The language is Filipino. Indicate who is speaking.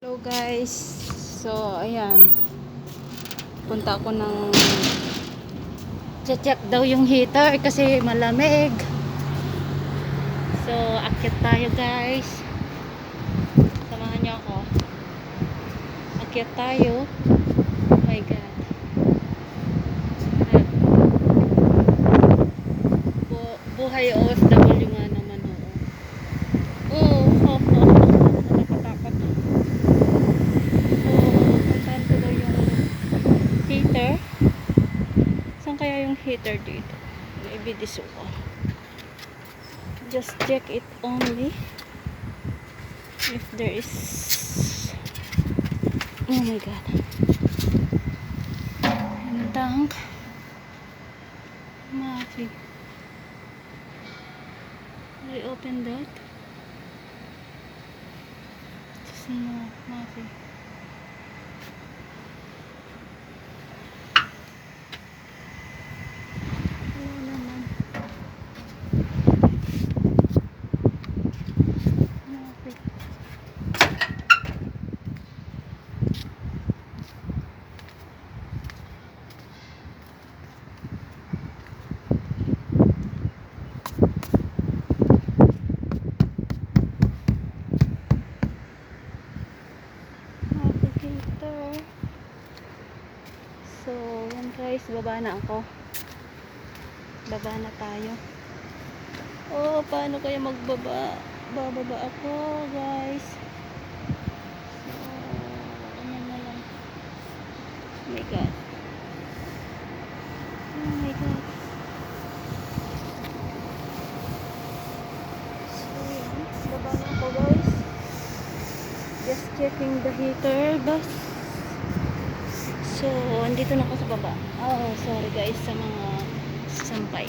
Speaker 1: Hello guys, so ayan, punta ako ng check daw yung heater kasi malamig. So akyat tayo guys, samahan niyo ako, akyat tayo. Oh my god, buhay OFW nga naman. Nakakatakot. Puntahan ko daw yung heater. Saan kaya yung heater dito? Maybe this one. Just check it only if there is. Oh my god. Yung tank. Mafi. I open that. Just no, mafi. So, yan guys, baba na ako. Baba na tayo. Oh, paano kaya magbaba? Bababa ako, guys. So, ganyan na lang. Oh my god. Oh my god. So, yan. Baba na ako, guys. Just checking the heater, bus. So, andito na ako sa baba. Oh, sorry guys sa mga sampay.